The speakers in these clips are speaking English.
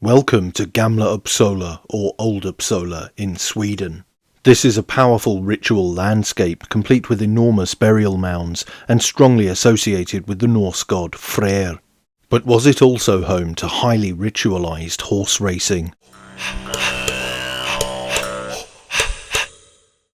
Welcome to Gamla Uppsala, or Old Uppsala, in Sweden. This is a powerful ritual landscape complete with enormous burial mounds and strongly associated with the Norse god Freyr. But was it also home to highly ritualized horse racing?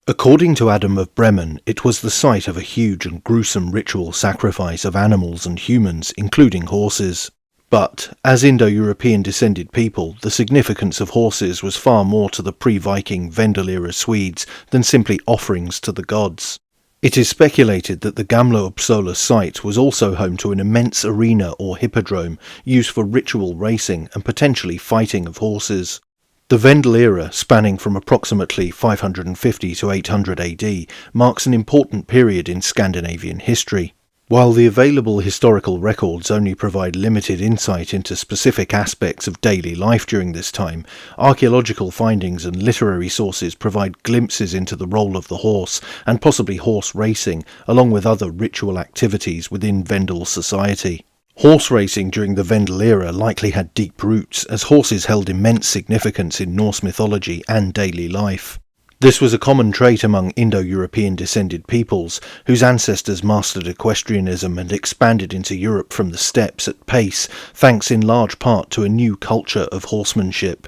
According to Adam of Bremen, it was the site of a huge and gruesome ritual sacrifice of animals and humans, including horses. But, as Indo-European descended people, the significance of horses was far more to the pre-Viking Vendel-era Swedes than simply offerings to the gods. It is speculated that the Gamla Uppsala site was also home to an immense arena or hippodrome used for ritual racing and potentially fighting of horses. The Vendel era, spanning from approximately 550 to 800 AD, marks an important period in Scandinavian history. While the available historical records only provide limited insight into specific aspects of daily life during this time, archaeological findings and literary sources provide glimpses into the role of the horse and possibly horse racing, along with other ritual activities within Vendel society. Horse racing during the Vendel era likely had deep roots, as horses held immense significance in Norse mythology and daily life. This was a common trait among Indo-European descended peoples, whose ancestors mastered equestrianism and expanded into Europe from the steppes at pace, thanks in large part to a new culture of horsemanship.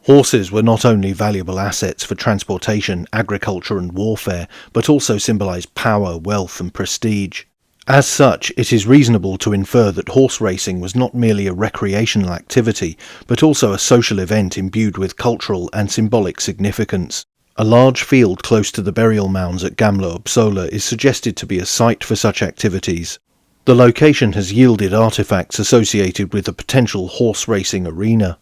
Horses were not only valuable assets for transportation, agriculture and warfare, but also symbolized power, wealth and prestige. As such, it is reasonable to infer that horse racing was not merely a recreational activity, but also a social event imbued with cultural and symbolic significance. A large field close to the burial mounds at Gamla Uppsala is suggested to be a site for such activities. The location has yielded artifacts associated with a potential horse racing arena.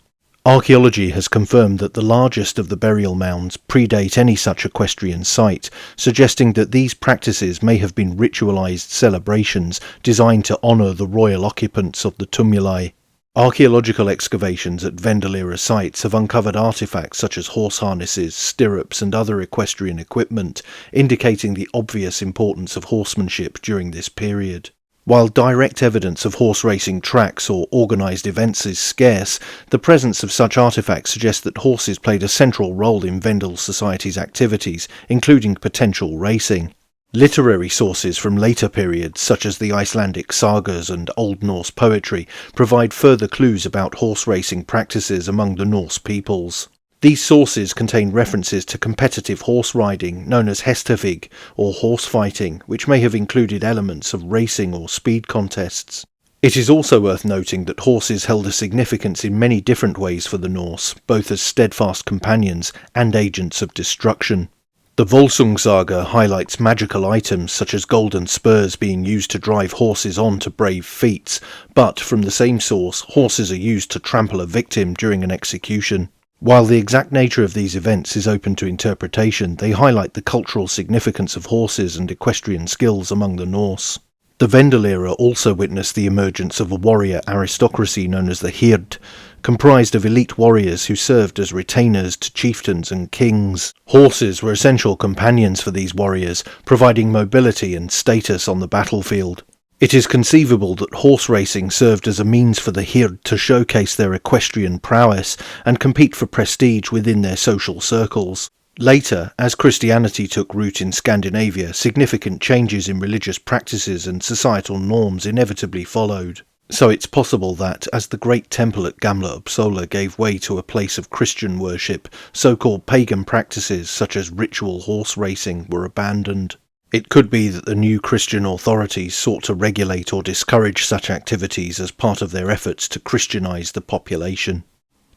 Archaeology has confirmed that the largest of the burial mounds predate any such equestrian site, suggesting that these practices may have been ritualized celebrations designed to honour the royal occupants of the tumuli. Archaeological excavations at Vendel-era sites have uncovered artifacts such as horse harnesses, stirrups and other equestrian equipment, indicating the obvious importance of horsemanship during this period. While direct evidence of horse racing tracks or organised events is scarce, the presence of such artifacts suggests that horses played a central role in Vendel society's activities, including potential racing. Literary sources from later periods, such as the Icelandic sagas and Old Norse poetry, provide further clues about horse racing practices among the Norse peoples. These sources contain references to competitive horse riding, known as hestafig, or horse fighting, which may have included elements of racing or speed contests. It is also worth noting that horses held a significance in many different ways for the Norse, both as steadfast companions and agents of destruction. The Volsung saga highlights magical items such as golden spurs being used to drive horses on to brave feats, but from the same source, horses are used to trample a victim during an execution. While the exact nature of these events is open to interpretation, they highlight the cultural significance of horses and equestrian skills among the Norse. The Vendel era also witnessed the emergence of a warrior aristocracy known as the Hird, comprised of elite warriors who served as retainers to chieftains and kings. Horses were essential companions for these warriors, providing mobility and status on the battlefield. It is conceivable that horse racing served as a means for the Hird to showcase their equestrian prowess and compete for prestige within their social circles. Later, as Christianity took root in Scandinavia, significant changes in religious practices and societal norms inevitably followed. So it's possible that, as the great temple at Gamla Uppsala gave way to a place of Christian worship, so-called pagan practices such as ritual horse racing were abandoned. It could be that the new Christian authorities sought to regulate or discourage such activities as part of their efforts to Christianize the population.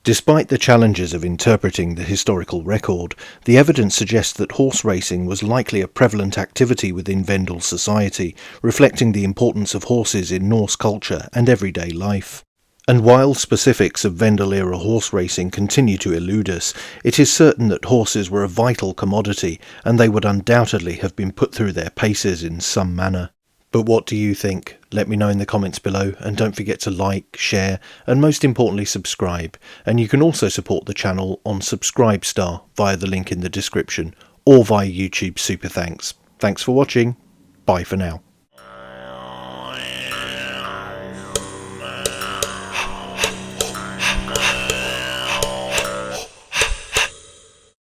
Despite the challenges of interpreting the historical record, the evidence suggests that horse racing was likely a prevalent activity within Vendel society, reflecting the importance of horses in Norse culture and everyday life. And while specifics of Vendel-era horse racing continue to elude us, it is certain that horses were a vital commodity, and they would undoubtedly have been put through their paces in some manner. But what do you think? Let me know in the comments below, and don't forget to like, share, and most importantly subscribe. And you can also support the channel on Subscribestar via the link in the description, or via YouTube Super Thanks. Thanks for watching. Bye for now.